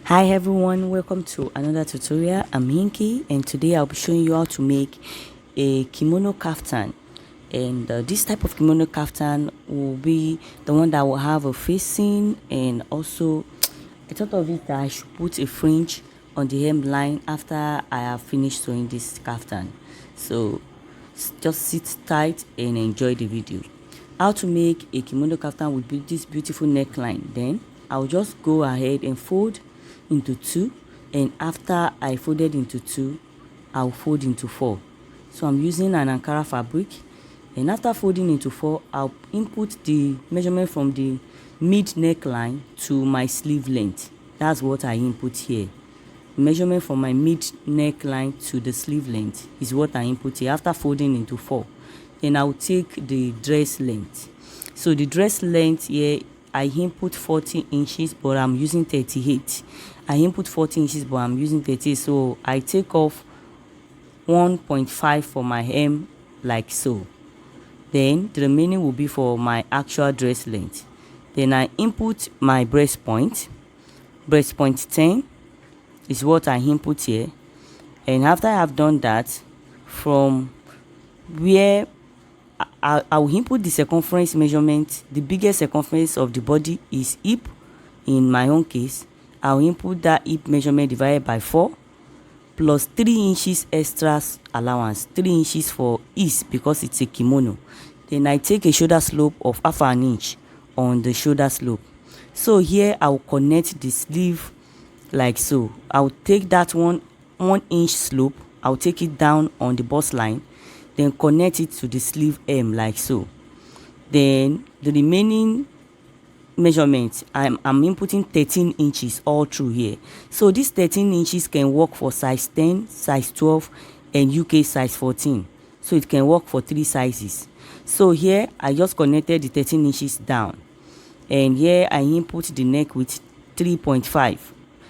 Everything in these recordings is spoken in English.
Hi everyone, welcome to another tutorial. I'm Hinky and today I'll be showing you how to make a kimono kaftan. And this type of kimono kaftan will be the one that will have a facing, and also I thought of it that I should put a fringe on the hemline after I have finished sewing this kaftan. So just sit tight and enjoy the video. How to make a kimono kaftan with this beautiful neckline. Then I'll just go ahead and fold into 2, and after I folded into 2, I'll fold into 4. So I'm using an Ankara fabric, and after folding into 4, I'll input the measurement from the mid neckline to my sleeve length. That's what I input here. Measurement from my mid neckline to the sleeve length is what I input here after folding into 4. Then I'll take the dress length. So the dress length here, I input 40 inches, but I'm using 38. I input 40 inches, but I'm using 38. So I take off 1.5 for my hem, like so. Then the remaining will be for my actual dress length. Then I input my breast point. Breast point 10 is what I input here. And after I have done that, from where I will input the circumference measurement. The biggest circumference of the body is hip. In my own case, I'll input that hip measurement divided by 4 plus 3 inches extra allowance. 3 inches for ease because it's a kimono. Then I take a shoulder slope of half an inch on the shoulder slope. So here I'll connect the sleeve like so. I'll take that 1 inch slope. I'll take it down on the bust line. Then connect it to the sleeve hem like so. Then the remaining measurement, I'm inputting 13 inches all through here. So these 13 inches can work for size 10, size 12, and UK size 14. So it can work for 3 sizes. So here I just connected the 13 inches down. And here I input the neck with 3.5.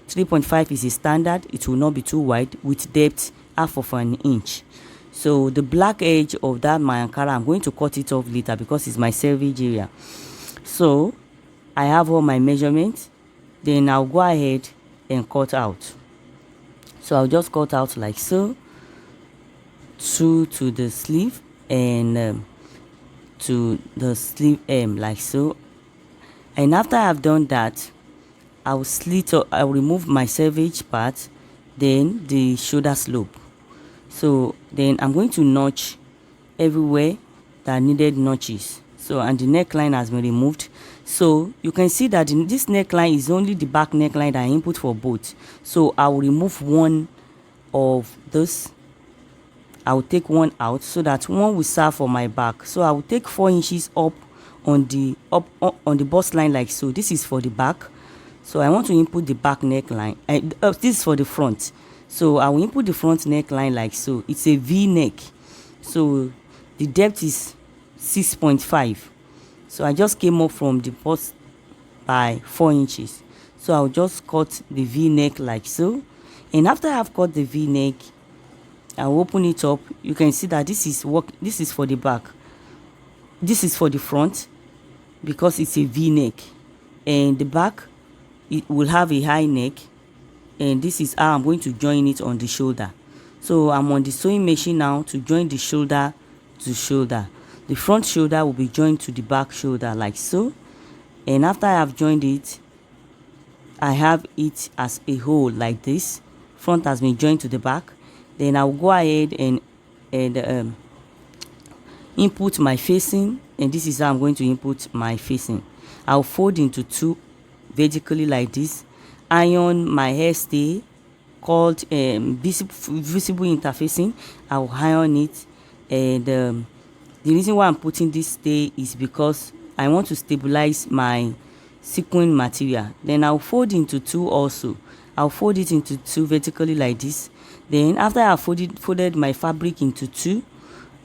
3.5 is a standard. It will not be too wide, with depth half of an inch. So the black edge of that my Ankara, I'm going to cut it off later because it's my selvage area. So I have all my measurements. Then I'll go ahead and cut out. So I'll just cut out like so, through to the sleeve and to the sleeve hem like so. And after I've done that, I'll remove my selvage part, then the shoulder slope. So then I'm going to notch everywhere that needed notches. So, and the neckline has been removed. So you can see that this neckline is only the back neckline that I input for both. So I will remove one of this. I will take one out so that one will serve for my back. So I will take 4 inches up on the bust line like so. This is for the back. So I want to input the back neckline. This is for the front. So I will input the front neckline like so. It's a V neck. So the depth is 6.5. So I just came up from the bust by 4 inches. So I'll just cut the V neck like so. And after I've cut the V neck, I'll open it up. You can see that this is for the back. This is for the front because it's a V neck. And the back, it will have a high neck. And this is how I'm going to join it on the shoulder. So I'm on the sewing machine now to join the shoulder to shoulder. The front shoulder will be joined to the back shoulder like so. And after I have joined it, I have it as a whole like this. Front has been joined to the back. Then I'll go ahead and input my facing. And this is how I'm going to input my facing. I'll fold into 2 vertically like this. Iron my hairstay called visible interfacing. I'll iron it, and the reason why I'm putting this stay is because I want to stabilize my sequin material. Then I'll fold into 2 also. I'll fold it into 2 vertically like this. Then after I've folded my fabric into 2,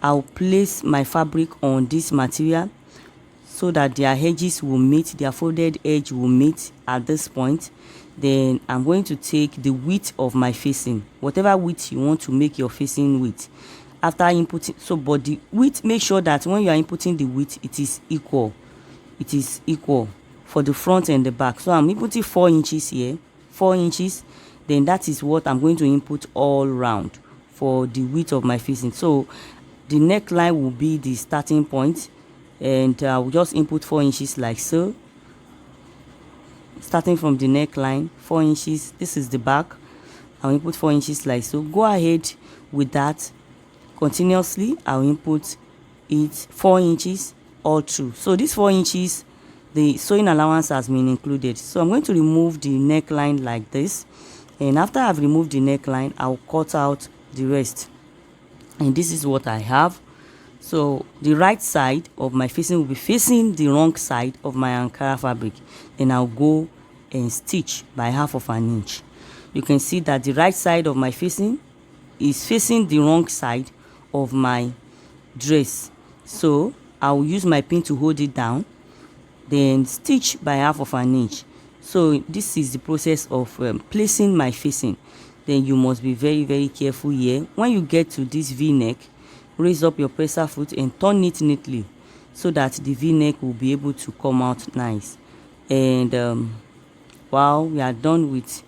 I'll place my fabric on this material so that their edges will meet, their folded edge will meet at this point. Then I'm going to take the width of my facing, whatever width you want to make your facing width. After inputting, so but the width, make sure that when you are inputting the width, it is equal. It is equal for the front and the back. So I'm inputting 4 inches here. 4 inches, then that is what I'm going to input all round for the width of my facing. So the neckline will be the starting point, and I will just input 4 inches like so. Starting from the neckline, 4 inches. This is the back. I'll input 4 inches like so. Go ahead with that continuously. I'll input it 4 inches all through. So this 4 inches, the sewing allowance has been included. So I'm going to remove the neckline like this, and after I've removed the neckline, I'll cut out the rest. And this is what I have. So the right side of my facing will be facing the wrong side of my Ankara fabric. Then I'll go and stitch by 1/2 inch. You can see that the right side of my facing is facing the wrong side of my dress. So I'll use my pin to hold it down, then stitch by 1/2 inch. So this is the process of placing my facing. Then you must be very, very careful here. When you get to this V-neck, raise up your presser foot and turn it neatly so that the V-neck will be able to come out nice. And while we are done with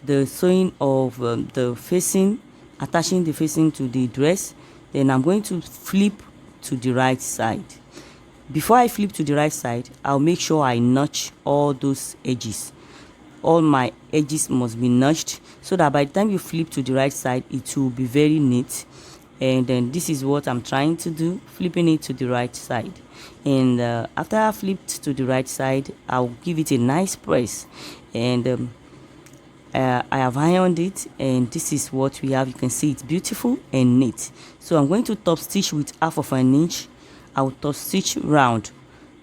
the sewing of the facing, attaching the facing to the dress, then I'm going to flip to the right side. Before I flip to the right side, I'll make sure I notch all those edges. All my edges must be notched so that by the time you flip to the right side, it will be very neat. And then this is what I'm trying to do, flipping it to the right side. And after I flipped to the right side, I'll give it a nice press. And I have ironed it, and this is what we have. You can see it's beautiful and neat. So I'm going to top stitch with 1/2 inch. I'll top stitch round.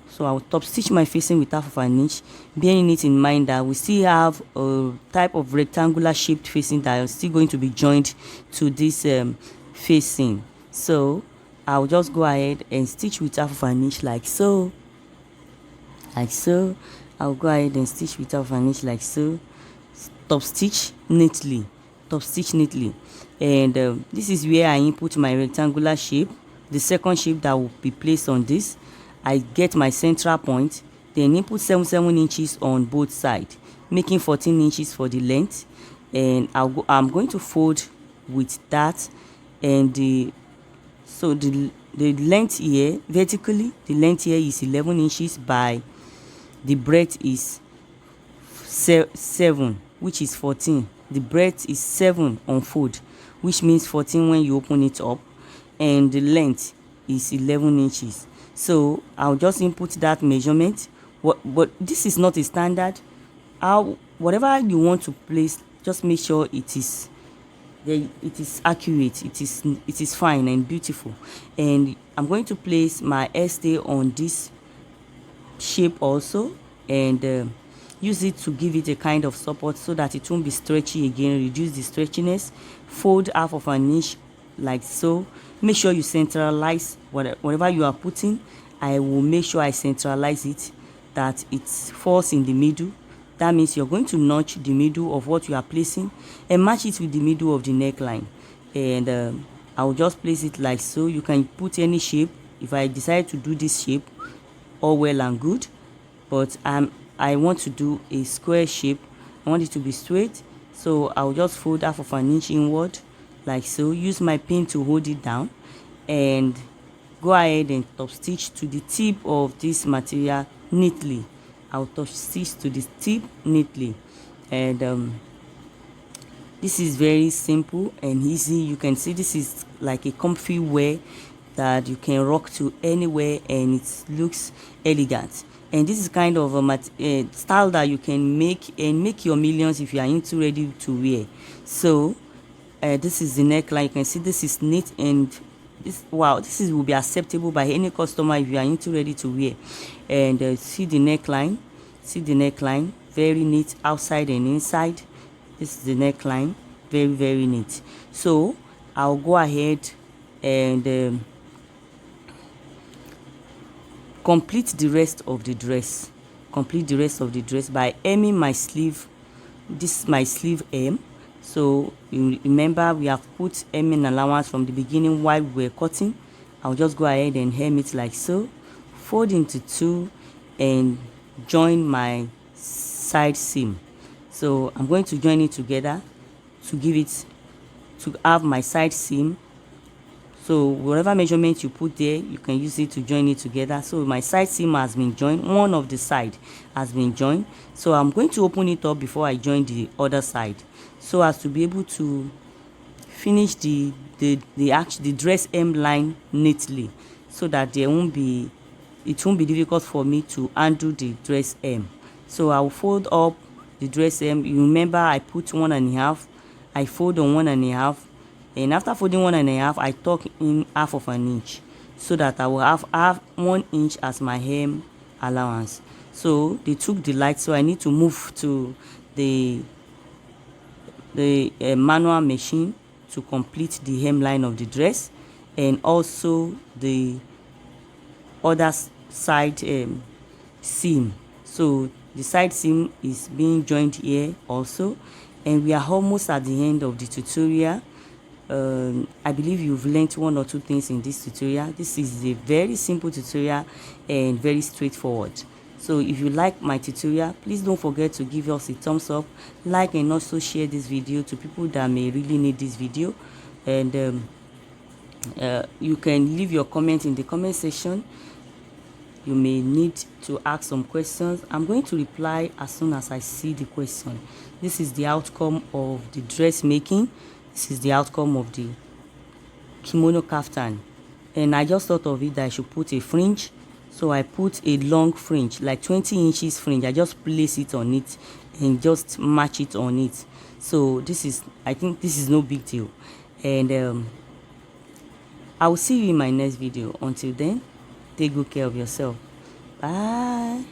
So I'll top stitch my facing with 1/2 inch, bearing it in mind that we still have a type of rectangular shaped facing that is still going to be joined to this facing. So I'll just go ahead and stitch with 1/2 inch like so. I'll go ahead and stitch with 1/2 inch like so. Top stitch neatly, and this is where I input my rectangular shape, the second shape that will be placed on this. I get my central point, then input 7 inches on both sides, making 14 inches for the length. And I'm going to fold with that, and the length here vertically, the length here is 11 inches by the breadth is 7, which is 14. The breadth is 7 on fold, which means 14 when you open it up, and the length is 11 inches. So I'll just input that measurement. But this is not a standard. Whatever you want to place, just make sure it is accurate, it is fine and beautiful. And I'm going to place my stay on this shape also, and use it to give it a kind of support so that it won't be stretchy again. Reduce the stretchiness. Fold 1/2 inch like so. Make sure you centralize whatever you are putting. I will make sure I centralize it, that it falls in the middle. That means you're going to notch the middle of what you are placing and match it with the middle of the neckline. And I'll just place it like so. You can put any shape. If I decide to do this shape, all well and good, but I want to do a square shape. I want it to be straight, so I'll just fold 1/2 inch inward like so. Use my pin to hold it down, and go ahead and top stitch to the tip of this material neatly. I'll top stitch to the tip neatly, and this is very simple and easy. You can see this is like a comfy wear that you can rock to anywhere, and it looks elegant. And this is kind of a style that you can make your millions if you are into ready to wear. So this is the neckline. You can see this is neat, and this will be acceptable by any customer if you are into ready to wear. And see the neckline, very neat outside and inside. This is the neckline, very, very neat. So I'll go ahead and complete the rest of the dress by hemming my sleeve. This is my sleeve hem. So you remember we have put hemming allowance from the beginning while we were cutting. I'll just go ahead and hem it like so, fold into 2 and join my side seam. So I'm going to join it together to give it, to have my side seam. So whatever measurement you put there, you can use it to join it together. So my side seam has been joined, one of the side has been joined. So I'm going to open it up before I join the other side, so as to be able to finish the dress hem line neatly, so that it won't be difficult for me to undo the dress hem. So I will fold up the dress hem. You remember I put 1.5, I fold on 1.5, and after folding 1.5, I tuck in half of an inch, so that I will have 1 inch as my hem allowance. So they took the light, so I need to move to the manual machine to complete the hemline of the dress, and also the other side seam. So the side seam is being joined here also, and we are almost at the end of the tutorial. I believe you've learned 1 or 2 things in this tutorial. This is a very simple tutorial and very straightforward. So if you like my tutorial, please don't forget to give us a thumbs up, like, and also share this video to people that may really need this video. And you can leave your comment in the comment section. You may need to ask some questions. I'm going to reply as soon as I see the question. This is the outcome of the dressmaking. This is the outcome of the kimono kaftan, and I just thought of it that I should put a fringe. So I put a long fringe, like 20 inches fringe. I just place it on it and just match it on it. So I think this is no big deal. And I will see you in my next video. Until then, take good care of yourself. Bye.